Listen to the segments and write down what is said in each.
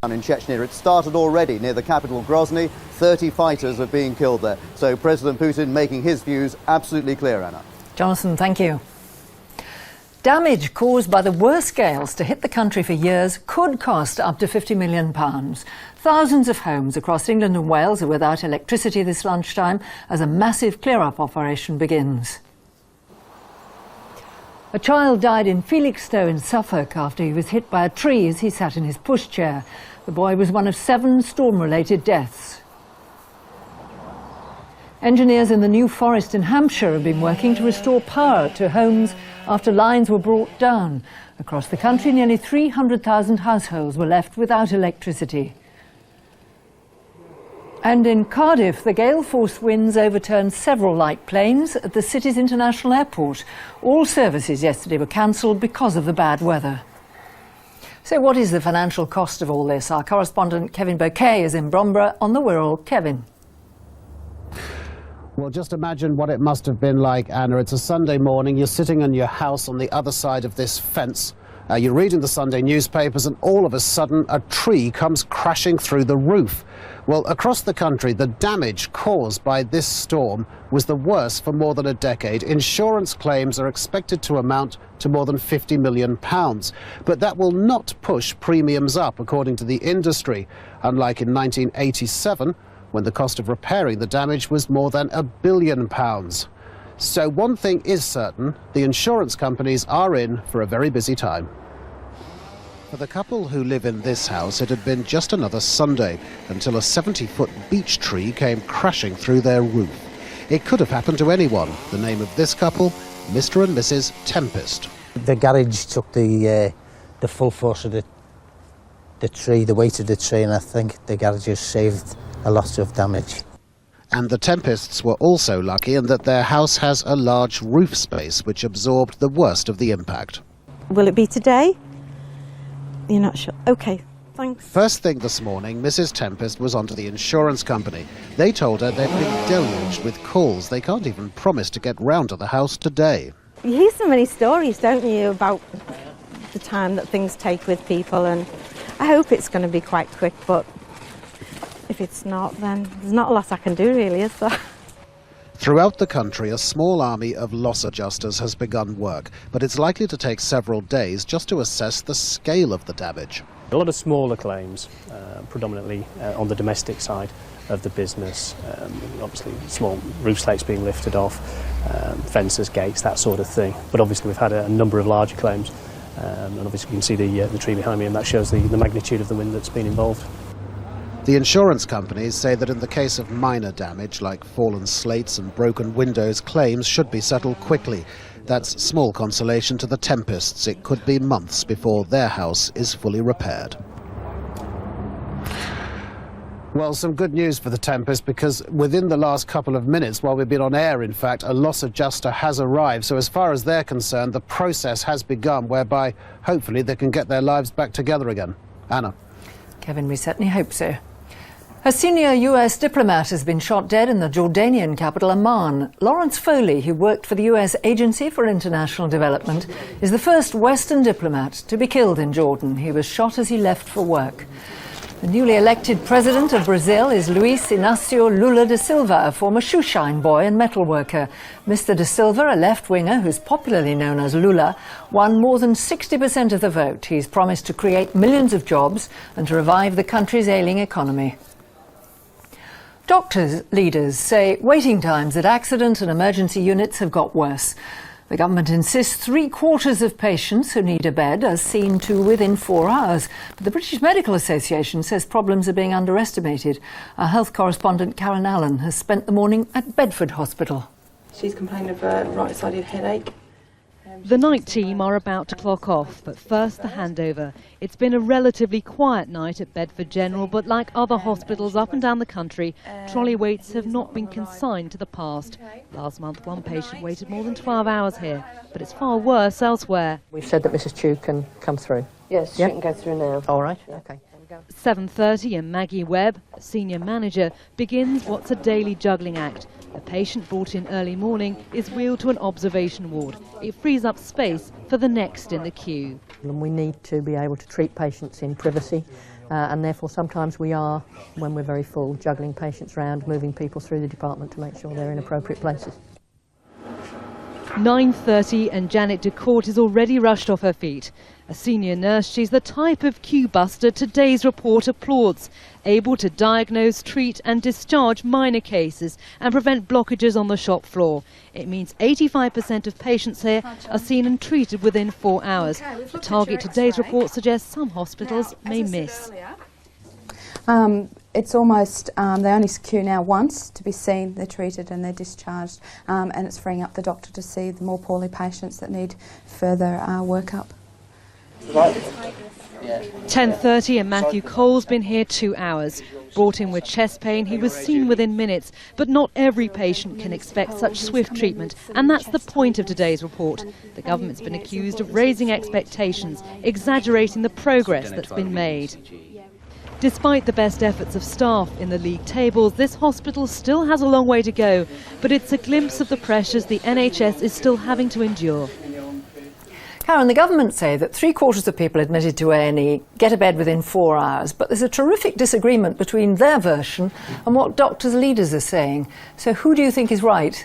down in Chechnya. It started already near the capital Grozny. 30 fighters are being killed there. So President Putin making his views absolutely clear, Anna. Jonathan, thank you. Damage caused by the worst gales to hit the country for years could cost up to £50 million. Thousands of homes across England and Wales are without electricity this lunchtime as a massive clear-up operation begins. A child died in Felixstowe in Suffolk after he was hit by a tree as he sat in his pushchair. The boy was one of 7 storm-related deaths. Engineers in the New Forest in Hampshire have been working to restore power to homes after lines were brought down. Across the country, nearly 300,000 households were left without electricity. And in Cardiff, the gale-force winds overturned several light planes at the city's international airport. All services yesterday were cancelled because of the bad weather. So what is the financial cost of all this? Our correspondent Kevin Bouquet is in Bromborough on the Wirral. Kevin. Well, just imagine what it must have been like, Anna. It's a Sunday morning. You're sitting in your house on the other side of this fence. You're reading the Sunday newspapers, and all of a sudden a tree comes crashing through the roof. Well, across the country, the damage caused by this storm was the worst for more than a decade. Insurance claims are expected to amount to more than £50 million. But that will not push premiums up, according to the industry, unlike in 1987, when the cost of repairing the damage was more than £1 billion. So one thing is certain, the insurance companies are in for a very busy time. For the couple who live in this house, it had been just another Sunday until a 70-foot beech tree came crashing through their roof. It could have happened to anyone. The name of this couple, Mr. and Mrs. Tempest. The garage took the full force of the tree, the weight of the tree, and I think the garage has saved a lot of damage. And the Tempests were also lucky in that their house has a large roof space which absorbed the worst of the impact. Will it be today? You're not sure? OK, thanks. First thing this morning, Mrs. Tempest was onto the insurance company. They told her they'd been deluged with calls. They can't even promise to get round to the house today. You hear so many stories, don't you, about the time that things take with people, and I hope it's going to be quite quick, but if it's not, then there's not a lot I can do, really, is there? Throughout the country, a small army of loss adjusters has begun work, but it's likely to take several days just to assess the scale of the damage. A lot of smaller claims, predominantly on the domestic side of the business, obviously small roof slates being lifted off, fences, gates, that sort of thing. But obviously we've had a number of larger claims, and obviously you can see the tree behind me, and that shows the magnitude of the wind that's been involved. The insurance companies say that in the case of minor damage, like fallen slates and broken windows, claims should be settled quickly. That's small consolation to the Tempests. It could be months before their house is fully repaired. Well, some good news for the Tempest, because within the last couple of minutes, while we've been on air, in fact, a loss adjuster has arrived. So as far as they're concerned, the process has begun, whereby hopefully they can get their lives back together again. Anna. Kevin, we certainly hope so. A senior US diplomat has been shot dead in the Jordanian capital Amman. Lawrence Foley, who worked for the US Agency for International Development, is the first Western diplomat to be killed in Jordan. He was shot as he left for work. The newly elected president of Brazil is Luiz Inácio Lula da Silva, a former shoeshine boy and metal worker. Mr. da Silva, a left-winger who's popularly known as Lula, won more than 60% of the vote. He's promised to create millions of jobs and to revive the country's ailing economy. Doctors' leaders say waiting times at accident and emergency units have got worse. The government insists 3/4 of patients who need a bed are seen to within 4 hours. But the British Medical Association says problems are being underestimated. Our health correspondent Karen Allen has spent the morning at Bedford Hospital. She's complaining of a right-sided headache. The night team are about to clock off, but first the handover. It's been a relatively quiet night at Bedford General, but like other hospitals up and down the country, trolley waits have not been consigned to the past. Last month, one patient waited more than 12 hours here, but it's far worse elsewhere. We've said that Mrs. Chu can come through. Yes, she can go through now. All right, OK. 7:30 and Maggie Webb, senior manager, begins what's a daily juggling act. A patient brought in early morning is wheeled to an observation ward. It frees up space for the next in the queue. And we need to be able to treat patients in privacy. and therefore sometimes we are, when we're very full, juggling patients around, moving people through the department to make sure they're in appropriate places. 9:30 and Janet DeCourt is already rushed off her feet. A senior nurse, she's the type of queue-buster today's report applauds, able to diagnose, treat and discharge minor cases and prevent blockages on the shop floor. It means 85% of patients here are seen and treated within 4 hours. The target today's report suggests some hospitals may miss. It's almost, they only queue now once to be seen, they're treated and they're discharged, and it's freeing up the doctor to see the more poorly patients that need further workup. 10:30 and Matthew Cole's been here 2 hours. Brought in with chest pain, he was seen within minutes, but not every patient can expect such swift treatment, and that's the point of today's report. The government's been accused of raising expectations, exaggerating the progress that's been made. Despite the best efforts of staff in the league tables, this hospital still has a long way to go, but it's a glimpse of the pressures the NHS is still having to endure. Karen, the government say that 3/4 of people admitted to A&E get a bed within 4 hours, but there's a terrific disagreement between their version and what doctors' leaders are saying. So who do you think is right?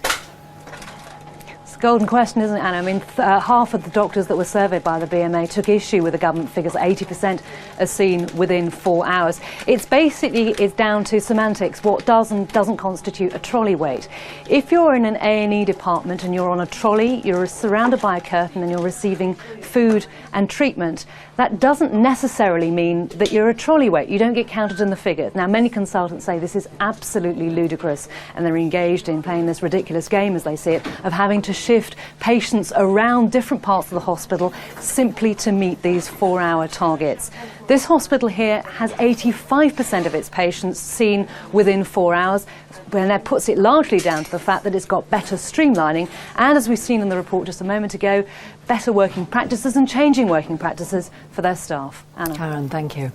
Golden question, isn't it, Anna? I mean, half of the doctors that were surveyed by the BMA took issue with the government figures. 80% are seen within 4 hours. It's basically down to semantics. What does and doesn't constitute a trolley wait? If you're in an A&E department and you're on a trolley, you're surrounded by a curtain and you're receiving food and treatment, that doesn't necessarily mean that you're a trolley wait. You don't get counted in the figures. Now, many consultants say this is absolutely ludicrous, and they're engaged in playing this ridiculous game, as they see it, of having to shift patients around different parts of the hospital simply to meet these 4-hour targets. This hospital here has 85% of its patients seen within 4 hours, and that puts it largely down to the fact that it's got better streamlining and, as we've seen in the report just a moment ago, better working practices and changing working practices for their staff. Anna. Karen, thank you.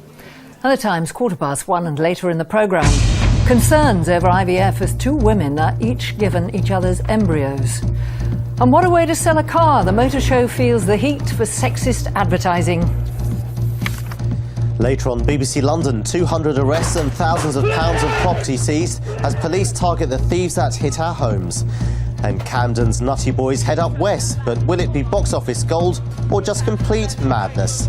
Other times, 1:15 and later in the programme. Concerns over IVF as 2 women are each given each other's embryos. And what a way to sell a car. The Motor Show feels the heat for sexist advertising. Later on BBC London, 200 arrests and thousands of pounds of property seized as police target the thieves that hit our homes. And Camden's Nutty Boys head up west, but will it be box office gold or just complete madness?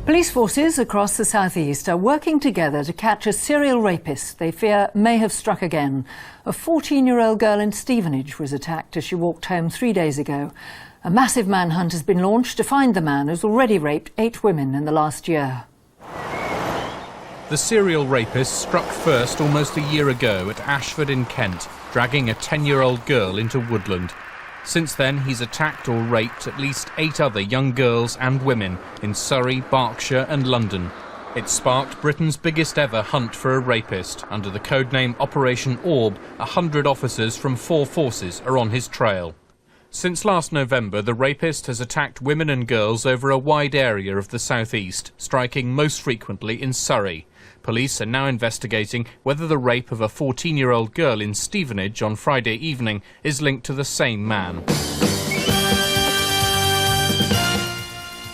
Police forces across the southeast are working together to catch a serial rapist they fear may have struck again. A 14-year-old girl in Stevenage was attacked as she walked home 3 days ago. A massive manhunt has been launched to find the man who's already raped 8 women in the last year. The serial rapist struck first almost a year ago at Ashford in Kent, dragging a 10-year-old girl into Woodland. Since then, he's attacked or raped at least 8 other young girls and women in Surrey, Berkshire and London. It sparked Britain's biggest ever hunt for a rapist. Under the codename Operation Orb, 100 officers from 4 forces are on his trail. Since last November, the rapist has attacked women and girls over a wide area of the southeast, striking most frequently in Surrey. Police are now investigating whether the rape of a 14-year-old girl in Stevenage on Friday evening is linked to the same man.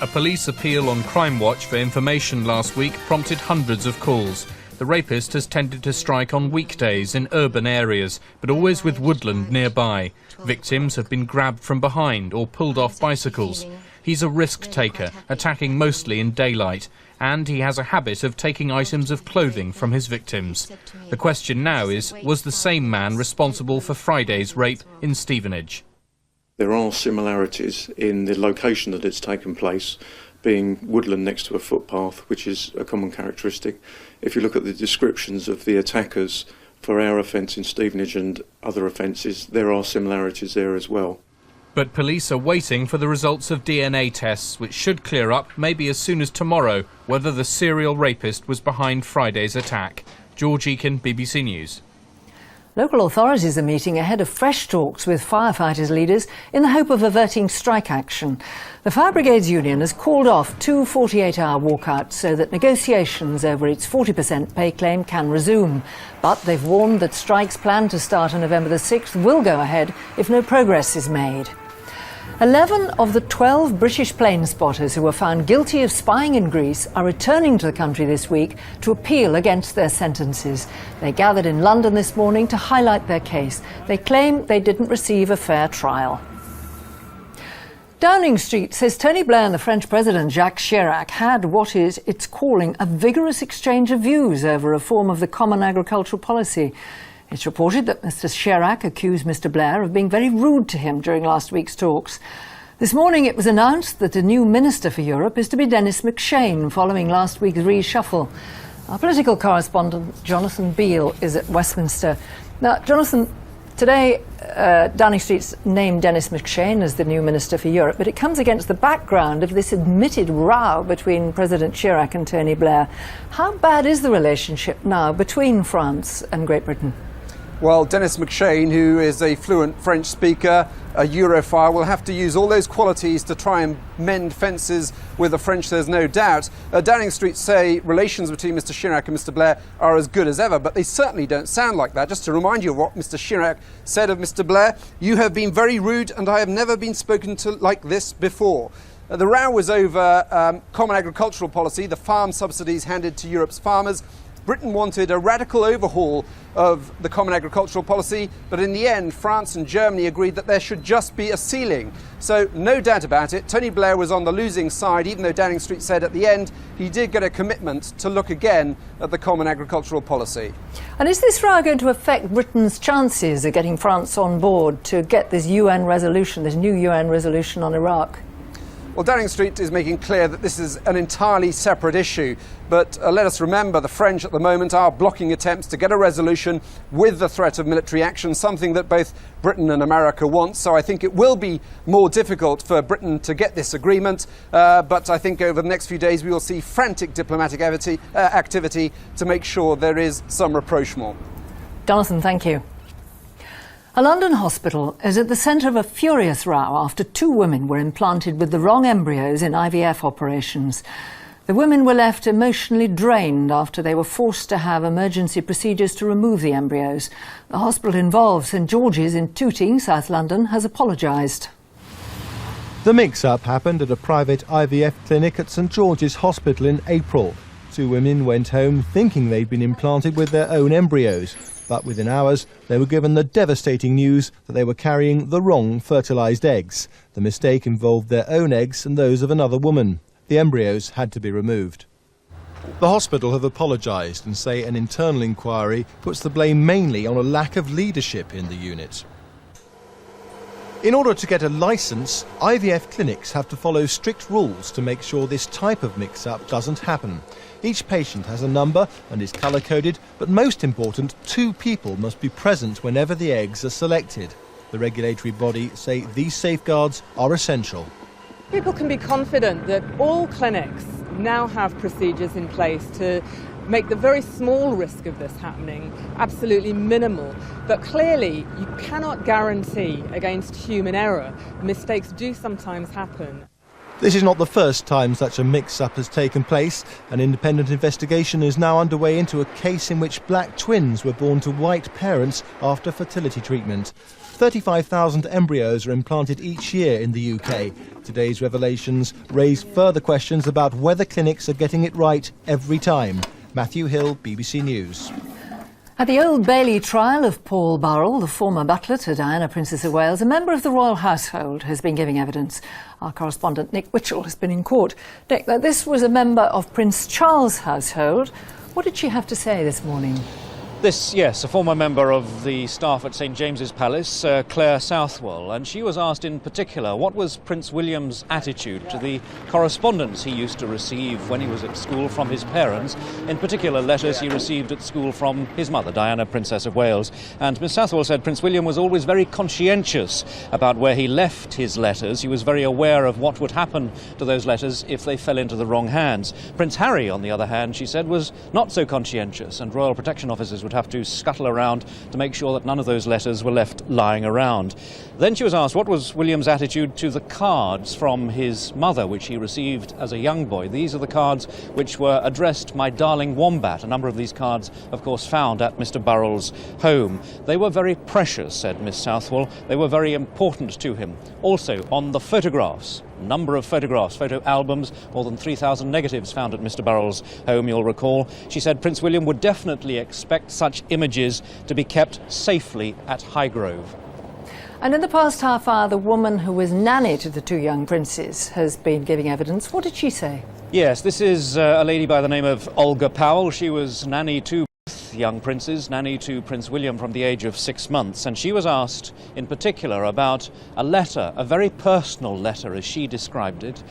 A police appeal on Crime Watch for information last week prompted hundreds of calls. The rapist has tended to strike on weekdays in urban areas, but always with Woodland nearby. Victims have been grabbed from behind or pulled off bicycles. He's a risk taker, attacking mostly in daylight, and he has a habit of taking items of clothing from his victims. The question now is, was the same man responsible for Friday's rape in Stevenage? There are similarities in the location that it's taken place, being woodland next to a footpath, which is a common characteristic. If you look at the descriptions of the attackers for our offence in Stevenage and other offences, there are similarities there as well. But police are waiting for the results of DNA tests, which should clear up, maybe as soon as tomorrow, whether the serial rapist was behind Friday's attack. George Eakin, BBC News. Local authorities are meeting ahead of fresh talks with firefighters leaders in the hope of averting strike action. The Fire Brigades Union has called off 2 48-hour walkouts so that negotiations over its 40% pay claim can resume. But they've warned that strikes planned to start on November the 6th will go ahead if no progress is made. 11 of the 12 British plane spotters who were found guilty of spying in Greece are returning to the country this week to appeal against their sentences. They gathered in London this morning to highlight their case. They claim they didn't receive a fair trial. Downing Street says Tony Blair and the French President Jacques Chirac had what it's calling a vigorous exchange of views over reform of the Common Agricultural Policy. It's reported that Mr. Chirac accused Mr. Blair of being very rude to him during last week's talks. This morning it was announced that the new Minister for Europe is to be Denis McShane, following last week's reshuffle. Our political correspondent Jonathan Beale is at Westminster. Now, Jonathan, today Downing Street's named Denis McShane as the new Minister for Europe, but it comes against the background of this admitted row between President Chirac and Tony Blair. How bad is the relationship now between France and Great Britain? Well, Denis McShane, who is a fluent French speaker, a Europhile, will have to use all those qualities to try and mend fences with the French, there's no doubt. Downing Street say relations between Mr. Chirac and Mr. Blair are as good as ever, but they certainly don't sound like that. Just to remind you of what Mr. Chirac said of Mr. Blair, "You have been very rude and I have never been spoken to like this before." The row was over Common Agricultural Policy, the farm subsidies handed to Europe's farmers. Britain wanted a radical overhaul of the Common Agricultural Policy, but in the end, France and Germany agreed that there should just be a ceiling. So, no doubt about it, Tony Blair was on the losing side, even though Downing Street said at the end he did get a commitment to look again at the Common Agricultural Policy. And is this row going to affect Britain's chances of getting France on board to get this UN resolution, this new UN resolution on Iraq? Well, Downing Street is making clear that this is an entirely separate issue, but let us remember the French at the moment are blocking attempts to get a resolution with the threat of military action, something that both Britain and America want. So I think it will be more difficult for Britain to get this agreement, but I think over the next few days we will see frantic diplomatic activity to make sure there is some rapprochement. Jonathan, thank you. A London hospital is at the centre of a furious row after 2 women were implanted with the wrong embryos in IVF operations. The women were left emotionally drained after they were forced to have emergency procedures to remove the embryos. The hospital involved, St George's in Tooting, South London, has apologised. The mix-up happened at a private IVF clinic at St George's Hospital in April. 2 women went home thinking they'd been implanted with their own embryos. But within hours, they were given the devastating news that they were carrying the wrong fertilised eggs. The mistake involved their own eggs and those of another woman. The embryos had to be removed. The hospital have apologised and say an internal inquiry puts the blame mainly on a lack of leadership in the unit. In order to get a licence, IVF clinics have to follow strict rules to make sure this type of mix-up doesn't happen. Each patient has a number and is colour-coded, but most important, 2 people must be present whenever the eggs are selected. The regulatory body say these safeguards are essential. People can be confident that all clinics now have procedures in place to make the very small risk of this happening absolutely minimal. But clearly, you cannot guarantee against human error. Mistakes do sometimes happen. This is not the first time such a mix-up has taken place. An independent investigation is now underway into a case in which black twins were born to white parents after fertility treatment. 35,000 embryos are implanted each year in the UK. Today's revelations raise further questions about whether clinics are getting it right every time. Matthew Hill, BBC News. At the Old Bailey trial of Paul Burrell, the former butler to Diana, Princess of Wales, a member of the royal household has been giving evidence. Our correspondent Nick Witchell has been in court. Nick, this was a member of Prince Charles' household. What did she have to say this morning? Yes, a former member of the staff at St James's Palace, Claire Southwell, and she was asked in particular what was Prince William's attitude to the correspondence he used to receive when he was at school from his parents, in particular letters he received at school from his mother, Diana, Princess of Wales. And Miss Southwell said Prince William was always very conscientious about where he left his letters. He was very aware of what would happen to those letters if they fell into the wrong hands. Prince Harry, on the other hand, she said, was not so conscientious, and royal protection officers would have to scuttle around to make sure that none of those letters were left lying around. Then she was asked what was William's attitude to the cards from his mother, which he received as a young boy. These are the cards which were addressed "My Darling Wombat." A number of these cards, of course, found at Mr. Burrell's home. They were very precious, said Miss Southwell. They were very important to him. Also, on the photographs, number of photographs, photo albums, more than 3,000 negatives found at Mr. Burrell's home, you'll recall. She said Prince William would definitely expect such images to be kept safely at Highgrove. And in the past half hour, the woman who was nanny to the two young princes has been giving evidence. What did she say? Yes, this is a lady by the name of Olga Powell. She was nanny to both young princes, nanny to Prince William from the age of 6 months, and she was asked in particular about a letter, a very personal letter as she described it,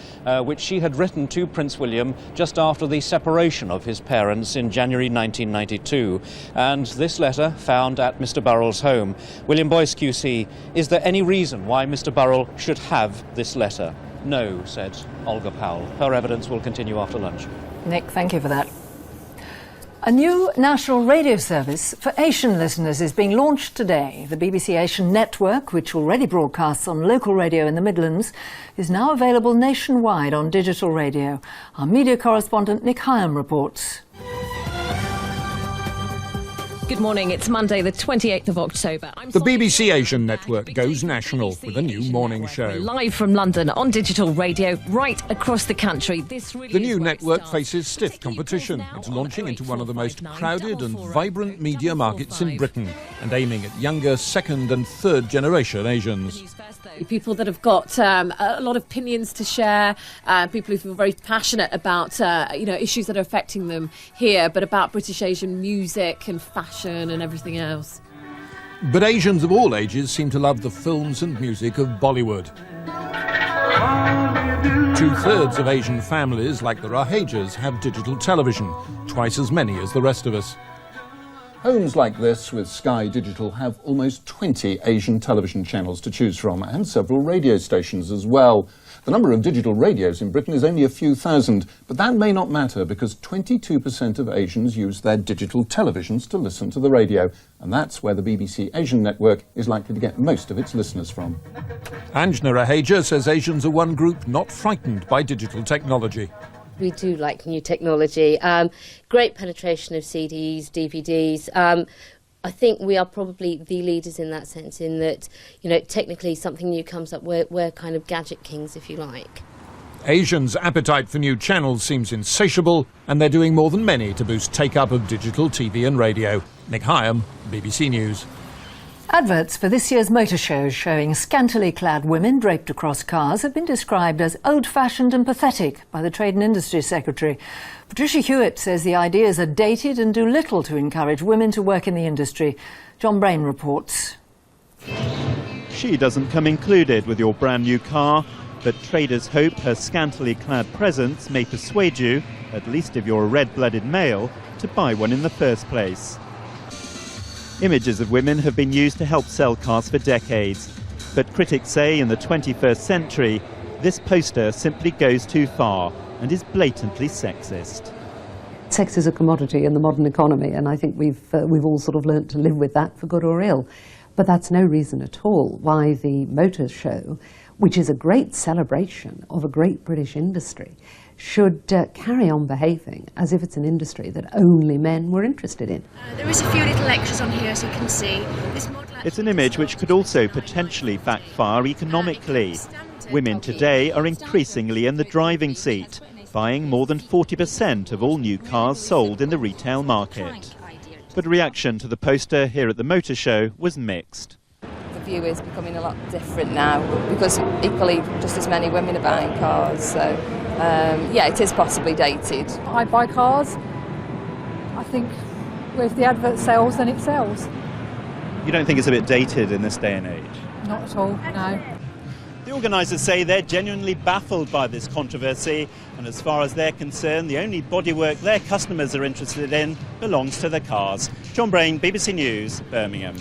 which she had written to Prince William just after the separation of his parents in January 1992. And this letter found at Mr. Burrell's home. William Boyce QC, is there any reason why Mr. Burrell should have this letter? No, said Olga Powell. Her evidence will continue after lunch. Nick, thank you for that. A new national radio service for Asian listeners is being launched today. The BBC Asian Network, which already broadcasts on local radio in the Midlands, is now available nationwide on digital radio. Our media correspondent Nick Hyam reports. Good morning, it's Monday the 28th of October. The BBC Asian Network goes national with a new morning show. Live from London on digital radio right across the country. The new network faces stiff competition. It's launching into one of the most crowded and vibrant media markets in Britain and aiming at younger second and third generation Asians. People that have got a lot of opinions to share, people who feel very passionate about issues that are affecting them here, but about British Asian music and fashion and everything else. But Asians of all ages seem to love the films and music of Bollywood. 2/3 of Asian families, like the Rahejas, have digital television, twice as many as the rest of us. Homes like this with Sky Digital have almost 20 Asian television channels to choose from and several radio stations as well. The number of digital radios in Britain is only a few thousand, but that may not matter because 22% of Asians use their digital televisions to listen to the radio, and that's where the BBC Asian Network is likely to get most of its listeners from. Anjana Raheja says Asians are one group not frightened by digital technology. We do like new technology. Great penetration of CDs, DVDs. I think we are probably the leaders in that sense, in that, technically something new comes up, we're kind of gadget kings, if you like. Asians' appetite for new channels seems insatiable, and they're doing more than many to boost take-up of digital TV and radio. Nick Hyam, BBC News. Adverts for this year's motor shows showing scantily clad women draped across cars have been described as old-fashioned and pathetic by the Trade and Industry Secretary. Patricia Hewitt says the ideas are dated and do little to encourage women to work in the industry. John Brain reports. She doesn't come included with your brand new car, but traders hope her scantily clad presence may persuade you, at least if you're a red-blooded male, to buy one in the first place. Images of women have been used to help sell cars for decades, but critics say in the 21st century, this poster simply goes too far and is blatantly sexist. Sex is a commodity in the modern economy, and I think we've all sort of learnt to live with that for good or ill. But that's no reason at all why the motor show, which is a great celebration of a great British industry, should carry on behaving as if it's an industry that only men were interested in. There is a few little extras on here, as you can see. It's an image which could also potentially backfire economically. Women today are increasingly in the driving seat, buying more than 40% of all new cars sold in the retail market. But reaction to the poster here at the motor show was mixed. The view is becoming a lot different now because equally just as many women are buying cars, so it is possibly dated. I buy cars. I think if the advert sells, then it sells. You don't think it's a bit dated in this day and age? Not at all, no. The organisers say they're genuinely baffled by this controversy, and as far as they're concerned, the only bodywork their customers are interested in belongs to the cars. John Brain, BBC News, Birmingham.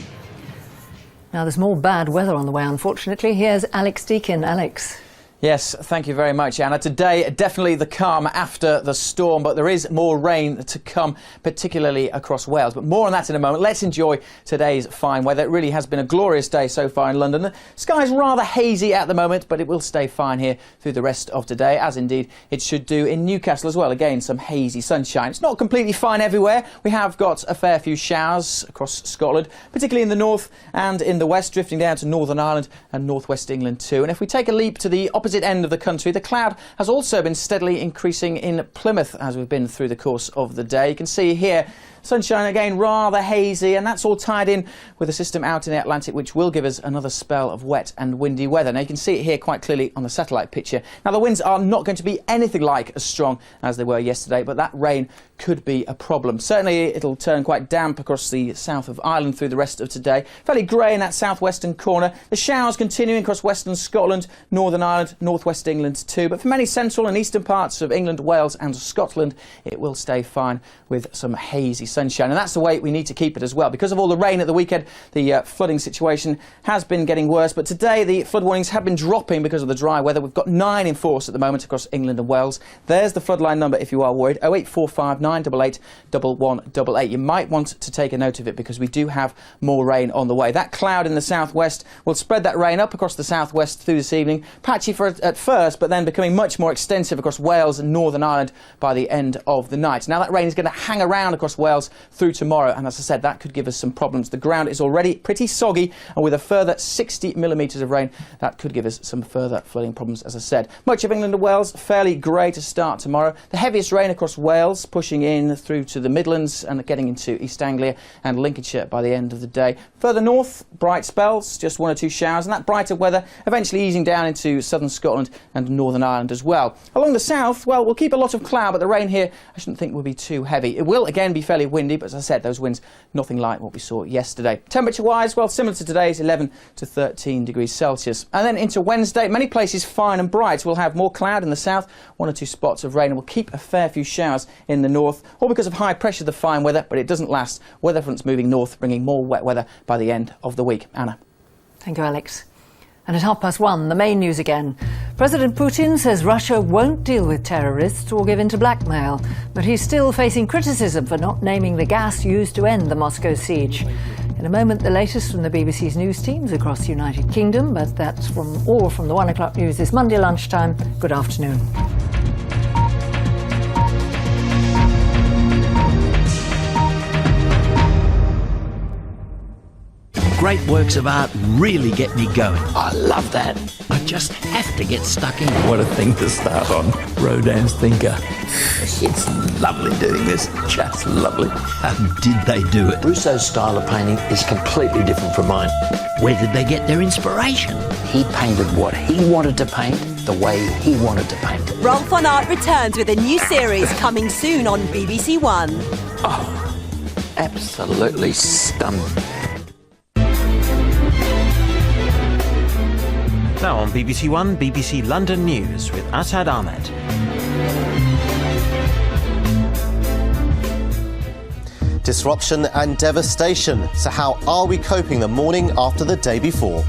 Now there's more bad weather on the way, unfortunately. Here's Alex Deakin. Alex. Yes, thank you very much, Anna. Today, definitely the calm after the storm, but there is more rain to come, particularly across Wales. But more on that in a moment. Let's enjoy today's fine weather. It really has been a glorious day so far in London. The sky's rather hazy at the moment, but it will stay fine here through the rest of today, as indeed it should do in Newcastle as well. Again, some hazy sunshine. It's not completely fine everywhere. We have got a fair few showers across Scotland, particularly in the north and in the west, drifting down to Northern Ireland and northwest England too. And if we take a leap to the opposite end of the country, the cloud has also been steadily increasing in Plymouth as we've been through the course of the day. You can see here sunshine again, rather hazy, and that's all tied in with a system out in the Atlantic which will give us another spell of wet and windy weather. Now you can see it here quite clearly on the satellite picture. Now the winds are not going to be anything like as strong as they were yesterday, but that rain could be a problem. Certainly it'll turn quite damp across the south of Ireland through the rest of today. Fairly grey in that southwestern corner. The showers continuing across western Scotland, Northern Ireland, northwest England too. But for many central and eastern parts of England, Wales and Scotland, it will stay fine with some hazy sunshine. And that's the way we need to keep it as well. Because of all the rain at the weekend, the flooding situation has been getting worse. But today the flood warnings have been dropping because of the dry weather. We've got 9 in force at the moment across England and Wales. There's the floodline number if you are worried, 0845 988 1188. You might want to take a note of it because we do have more rain on the way. That cloud in the southwest will spread that rain up across the southwest through this evening. Patchy at first, but then becoming much more extensive across Wales and Northern Ireland by the end of the night. Now that rain is going to hang around across Wales through tomorrow, and as I said, that could give us some problems. The ground is already pretty soggy, and with a further 60 millimetres of rain, that could give us some further flooding problems, as I said. Much of England and Wales fairly grey to start tomorrow. The heaviest rain across Wales, pushing in through to the Midlands and getting into East Anglia and Lincolnshire by the end of the day. Further north, bright spells, just 1 or 2 showers, and that brighter weather eventually easing down into southern Scotland and Northern Ireland as well. Along the south, well, we'll keep a lot of cloud, but the rain here I shouldn't think will be too heavy. It will again be fairly windy, but as I said, those winds nothing like what we saw yesterday. Temperature-wise, well, similar to today's, 11 to 13 degrees Celsius. And then into Wednesday, many places fine and bright. We'll have more cloud in the south, 1 or 2 spots of rain, and we'll keep a fair few showers in the north, all because of high pressure, the fine weather, but it doesn't last. Weather fronts moving north, bringing more wet weather by the end of the week. Anna. Thank you, Alex. And at 1:30, the main news again. President Putin says Russia won't deal with terrorists or give in to blackmail, but he's still facing criticism for not naming the gas used to end the Moscow siege. In a moment, the latest from the BBC's news teams across the United Kingdom, but that's from the 1 o'clock news this Monday lunchtime. Good afternoon. Great works of art really get me going. I love that. I just have to get stuck in. What a thing to start on. Rodin's Thinker. It's lovely doing this. Just lovely. How did they do it? Rousseau's style of painting is completely different from mine. Where did they get their inspiration? He painted what he wanted to paint, the way he wanted to paint it. Rolf on Art returns with a new series coming soon on BBC One. Oh, absolutely stunning. Now on BBC One, BBC London News with Asad Ahmed. Disruption and devastation. So how are we coping the morning after the day before?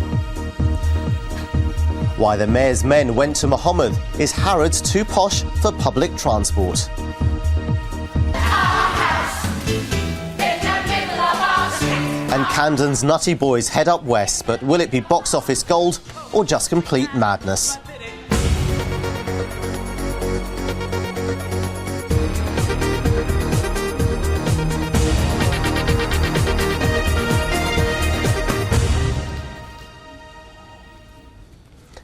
Why the mayor's men went to Mohammed. Is Harrods too posh for public transport? And Camden's Nutty Boys head up west, but will it be box office gold or just complete madness?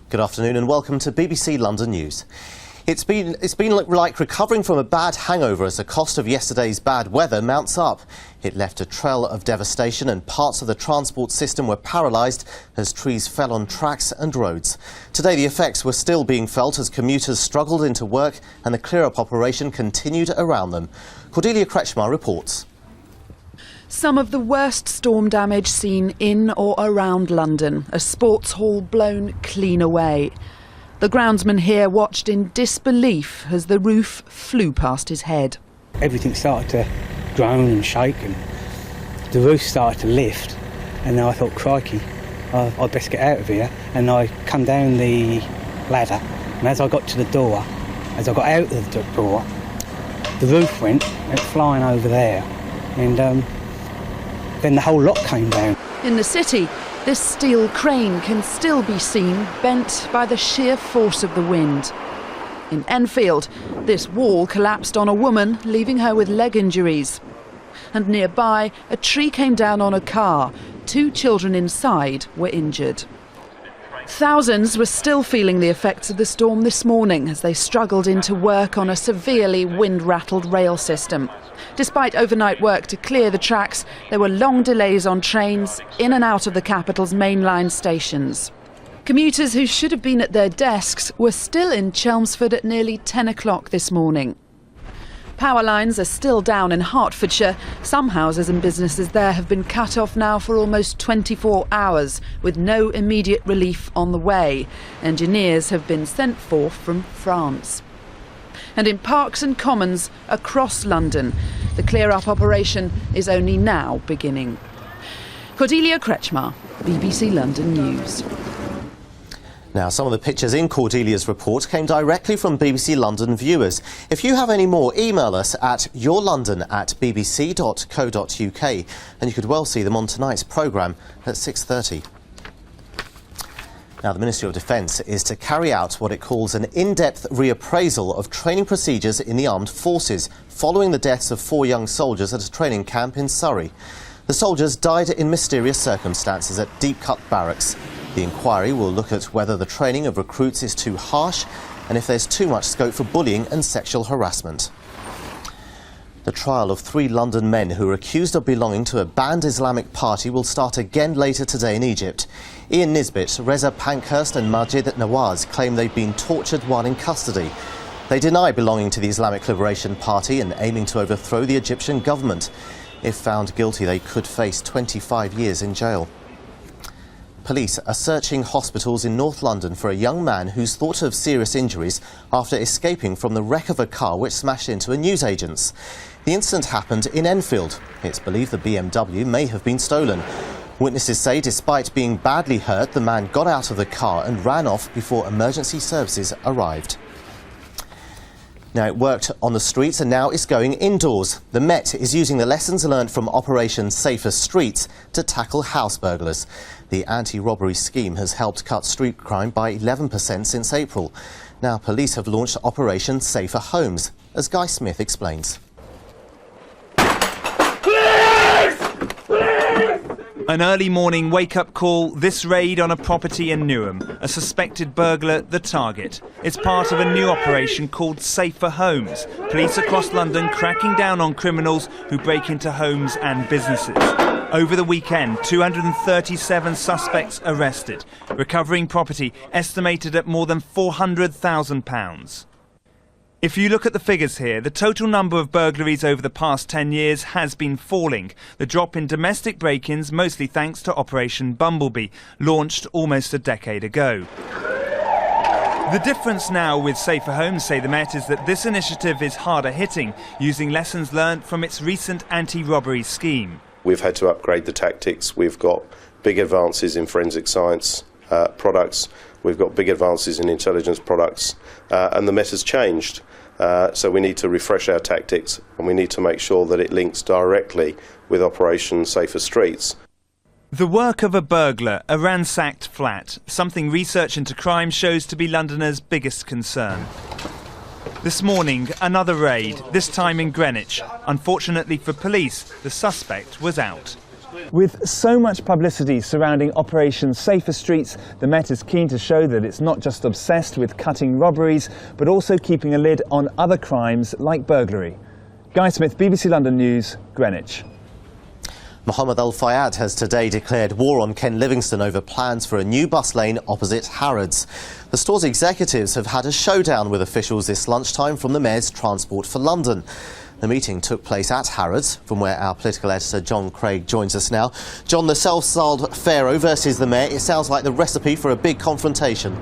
Good afternoon and welcome to BBC London News. It's been like recovering from a bad hangover as the cost of yesterday's bad weather mounts up. It left a trail of devastation and parts of the transport system were paralysed as trees fell on tracks and roads. Today the effects were still being felt as commuters struggled into work and the clear-up operation continued around them. Cordelia Kretschmar reports. Some of the worst storm damage seen in or around London, a sports hall blown clean away. The groundsman here watched in disbelief as the roof flew past his head. Everything started to groan and shake and the roof started to lift, and then I thought, crikey, I'd best get out of here. And I come down the ladder, and as I got to the door, as I got out of the door, the roof went flying over there, and then the whole lot came down. In the city, this steel crane can still be seen bent by the sheer force of the wind. In Enfield, this wall collapsed on a woman, leaving her with leg injuries. And nearby, a tree came down on a car. 2 children inside were injured. Thousands were still feeling the effects of the storm this morning as they struggled into work on a severely wind-rattled rail system. Despite overnight work to clear the tracks, there were long delays on trains in and out of the capital's mainline stations. Commuters who should have been at their desks were still in Chelmsford at nearly 10 o'clock this morning. Power lines are still down in Hertfordshire. Some houses and businesses there have been cut off now for almost 24 hours, with no immediate relief on the way. Engineers have been sent forth from France. And in parks and commons across London, the clear-up operation is only now beginning. Cordelia Kretschmar, BBC London News. Now, some of the pictures in Cordelia's report came directly from BBC London viewers. If you have any more, email us at yourlondon@bbc.co.uk, and you could well see them on tonight's programme at 6:30. Now, the Ministry of Defence is to carry out what it calls an in-depth reappraisal of training procedures in the armed forces, following the deaths of 4 young soldiers at a training camp in Surrey. The soldiers died in mysterious circumstances at Deep Cut Barracks. The inquiry will look at whether the training of recruits is too harsh and if there's too much scope for bullying and sexual harassment. The trial of 3 London men who are accused of belonging to a banned Islamic party will start again later today in Egypt. Ian Nisbet, Reza Pankhurst and Majid Nawaz claim they've been tortured while in custody. They deny belonging to the Islamic Liberation Party and aiming to overthrow the Egyptian government. If found guilty, they could face 25 years in jail. Police are searching hospitals in North London for a young man who's thought to have serious injuries after escaping from the wreck of a car which smashed into a newsagent's. The incident happened in Enfield. It's believed the BMW may have been stolen. Witnesses say despite being badly hurt, the man got out of the car and ran off before emergency services arrived. Now, it worked on the streets and now it's going indoors. The Met is using the lessons learned from Operation Safer Streets to tackle house burglars. The anti-robbery scheme has helped cut street crime by 11% since April. Now, police have launched Operation Safer Homes, as Guy Smith explains. An early morning wake-up call, this raid on a property in Newham. A suspected burglar, the target. It's part of a new operation called Safer Homes. Police across London cracking down on criminals who break into homes and businesses. Over the weekend, 237 suspects arrested, recovering property estimated at more than £400,000. If you look at the figures here, the total number of burglaries over the past 10 years has been falling. The drop in domestic break-ins, mostly thanks to Operation Bumblebee, launched almost a decade ago. The difference now with Safer Homes, say the Met, is that this initiative is harder hitting, using lessons learned from its recent anti-robbery scheme. We've had to upgrade the tactics. We've got big advances in forensic science products. We've got big advances in intelligence products, and the Met has changed. So we need to refresh our tactics, and we need to make sure that it links directly with Operation Safer Streets. The work of a burglar, a ransacked flat, something research into crime shows to be Londoners' biggest concern. This morning, another raid, this time in Greenwich. Unfortunately for police, the suspect was out. With so much publicity surrounding Operation Safer Streets, the Met is keen to show that it's not just obsessed with cutting robberies, but also keeping a lid on other crimes like burglary. Guy Smith, BBC London News, Greenwich. Mohammed Al Fayed has today declared war on Ken Livingstone over plans for a new bus lane opposite Harrods. The store's executives have had a showdown with officials this lunchtime from the Mayor's Transport for London. The meeting took place at Harrods, from where our political editor John Craig joins us now. John, the self-styled Pharaoh versus the Mayor, it sounds like the recipe for a big confrontation.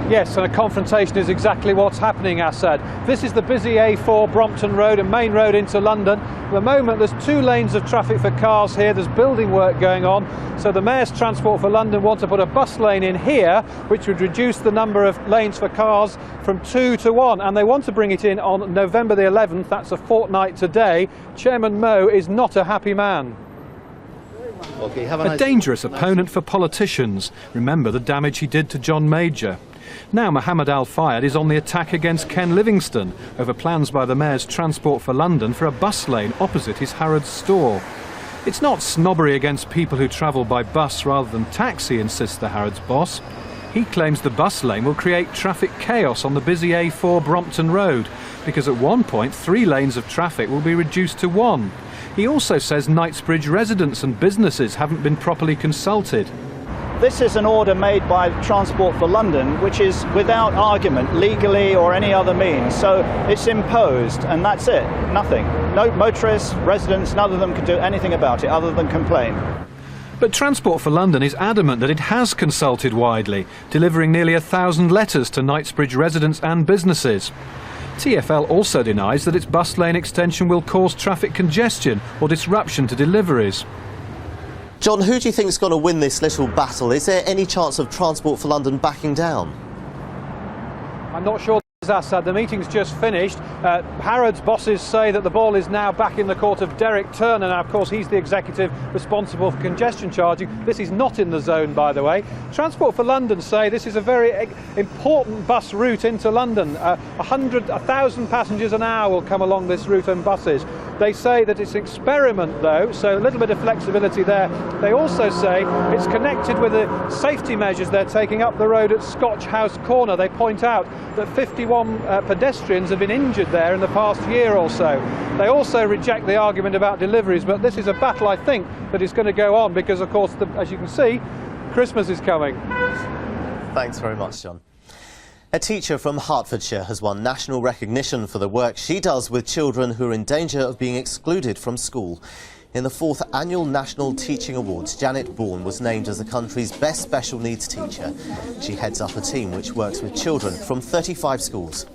Yes, and a confrontation is exactly what's happening, Assad. This is the busy A4 Brompton Road, a main road into London. At the moment there's 2 lanes of traffic for cars here, there's building work going on, so the Mayor's Transport for London want to put a bus lane in here, which would reduce the number of lanes for cars from 2 to 1, and they want to bring it in on November the 11th, that's a fortnight today. Chairman Moe is not a happy man. A dangerous opponent for politicians. Remember the damage he did to John Major. Now Mohammed Al-Fayed is on the attack against Ken Livingstone over plans by the Mayor's Transport for London for a bus lane opposite his Harrods store. It's not snobbery against people who travel by bus rather than taxi, insists the Harrods boss. He claims the bus lane will create traffic chaos on the busy A4 Brompton Road, because at one point 3 lanes of traffic will be reduced to 1. He also says Knightsbridge residents and businesses haven't been properly consulted. This is an order made by Transport for London, which is without argument, legally or any other means. So it's imposed, and that's it, nothing. No motorists, residents, none of them can do anything about it other than complain. But Transport for London is adamant that it has consulted widely, delivering nearly 1,000 letters to Knightsbridge residents and businesses. TfL also denies that its bus lane extension will cause traffic congestion or disruption to deliveries. John, who do you think is going to win this little battle? Is there any chance of Transport for London backing down? I'm not sure, Assad. The meeting's just finished. Harrods bosses say that the ball is now back in the court of Derek Turner. Now, of course, he's the executive responsible for congestion charging. This is not in the zone, by the way. Transport for London say this is a very important bus route into London. 1,000 passengers an hour will come along this route on buses. They say that it's an experiment, though, so a little bit of flexibility there. They also say it's connected with the safety measures they're taking up the road at Scotch House Corner. They point out that 51 pedestrians have been injured there in the past year or so. They also reject the argument about deliveries, but this is a battle, I think, that is going to go on because, of course, as you can see, Christmas is coming. Thanks very much, John. A teacher from Hertfordshire has won national recognition for the work she does with children who are in danger of being excluded from school. In the 4th Annual National Teaching Awards, Janet Bourne was named as the country's best special needs teacher. She heads up a team which works with children from 35 schools.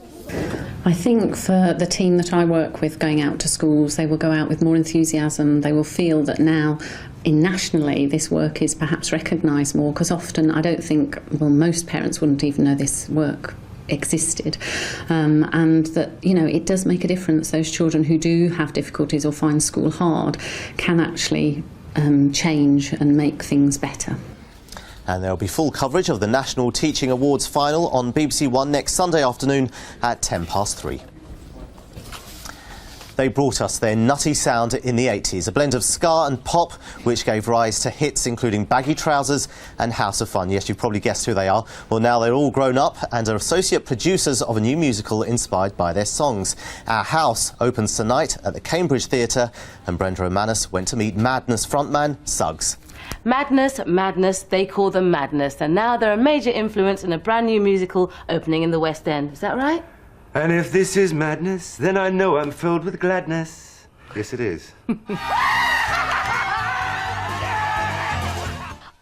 I think for the team that I work with going out to schools, they will go out with more enthusiasm. They will feel that now nationally this work is perhaps recognised more, because often I don't think, well, most parents wouldn't even know this work existed, and that, you know, it does make a difference. Those children who do have difficulties or find school hard can actually change and make things better. And there'll be full coverage of the National Teaching Awards final on BBC One next Sunday afternoon at 3:10. They brought us their nutty sound in the 80s, a blend of ska and pop which gave rise to hits including Baggy Trousers and House of Fun. Yes, you've probably guessed who they are. Well, now they're all grown up and are associate producers of a new musical inspired by their songs. Our House opens tonight at the Cambridge Theatre, and Brenda O'Manus went to meet Madness frontman Suggs. Madness, Madness, they call them Madness, and now they're a major influence in a brand new musical opening in the West End. Is that right? And if this is madness, then I know I'm filled with gladness. Yes, it is.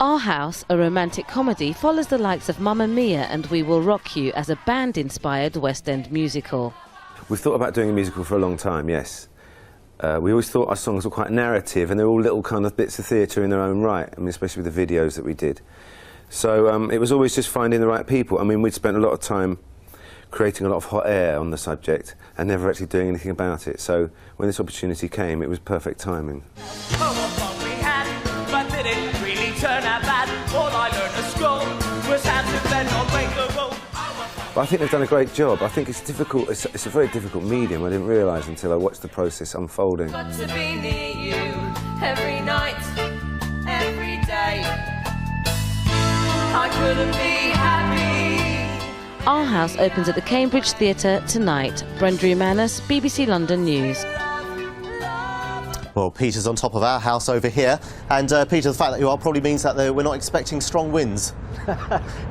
Our House, a romantic comedy, follows the likes of Mamma Mia and We Will Rock You as a band-inspired West End musical. We've thought about doing a musical for a long time, yes. We always thought our songs were quite narrative, and they're all little kind of bits of theatre in their own right, I mean, especially with the videos that we did. So it was always just finding the right people. I mean, we'd spent a lot of time creating a lot of hot air on the subject and never actually doing anything about it. So when this opportunity came, it was perfect timing. But I think they've done a great job. I think it's difficult. It's a very difficult medium. I didn't realise until I watched the process unfolding. Got to be near you every night, every day. I couldn't be happy. Our House opens at the Cambridge Theatre tonight. Brenda O'Manus, BBC London News. Well, Peter's on top of Our House over here, and Peter, the fact that you are probably means that we're not expecting strong winds.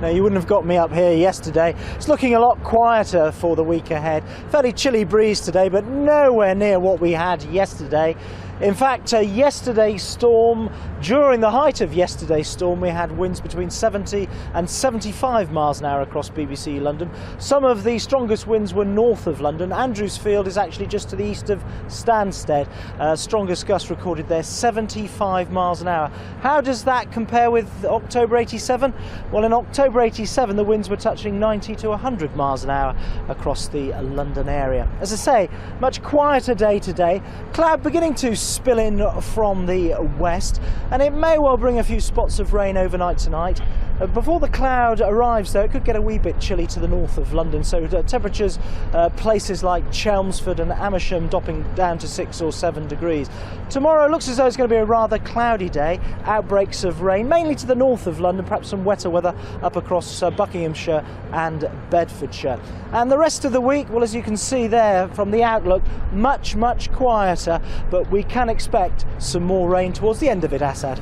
No, you wouldn't have got me up here yesterday. It's looking a lot quieter for the week ahead. Fairly chilly breeze today, but nowhere near what we had yesterday. In fact, yesterday's storm, during the height of yesterday's storm, we had winds between 70 and 75 miles an hour across BBC London. Some of the strongest winds were north of London. Andrewsfield is actually just to the east of Stansted. Strongest gusts recorded there, 75 miles an hour. How does that compare with October 87? Well, in October 87, the winds were touching 90 to 100 miles an hour across the London area. As I say, much quieter day today. Cloud beginning to spill in from the west, and it may well bring a few spots of rain overnight tonight. Before the cloud arrives, though, it could get a wee bit chilly to the north of London, so temperatures places like Chelmsford and Amersham dropping down to 6 or 7 degrees. Tomorrow looks as though it's going to be a rather cloudy day. Outbreaks of rain, mainly to the north of London, perhaps some wetter weather up across Buckinghamshire and Bedfordshire. And the rest of the week, well, as you can see there from the outlook, much quieter, but we can expect some more rain towards the end of it, Assad.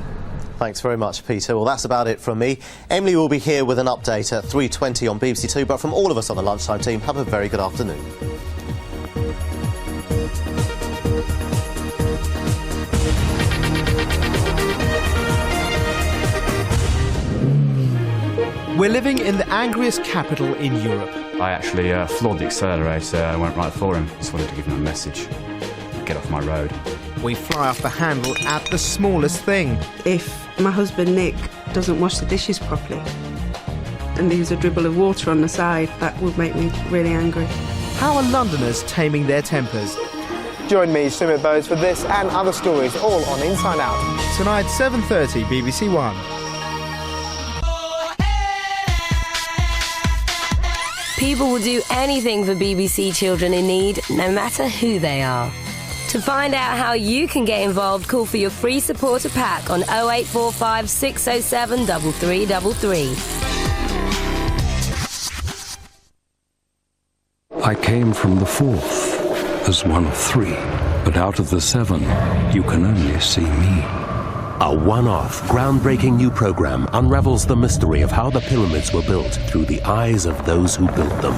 Thanks very much, Peter. Well, that's about it from me. Emily will be here with an update at 3:20 on BBC Two, but from all of us on the Lunchtime team, have a very good afternoon. We're living in the angriest capital in Europe. I actually floored the accelerator. I went right for him. Just wanted to give him a message. Get off my road. We fly off the handle at the smallest thing. If my husband Nick doesn't wash the dishes properly and leaves a dribble of water on the side, that would make me really angry. How are Londoners taming their tempers? Join me, Sumit Bose, for this and other stories, all on Inside Out. Tonight, 7:30, BBC One. People will do anything for BBC Children in Need, no matter who they are. To find out how you can get involved, call for your free supporter pack on 0845 607 3333. I came from the fourth as one of three, but out of the seven, you can only see me. A one-off, groundbreaking new program unravels the mystery of how the pyramids were built through the eyes of those who built them.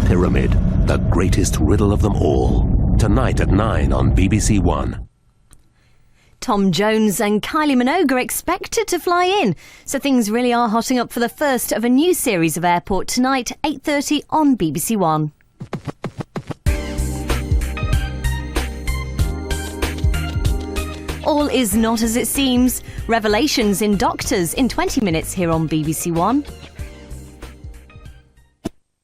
Pyramid, the greatest riddle of them all. Tonight at 9 on BBC One. Tom Jones and Kylie Minogue are expected to fly in, so things really are hotting up for the first of a new series of Airport tonight, 8:30 on BBC One. All is not as it seems. Revelations in Doctors in 20 minutes here on BBC One.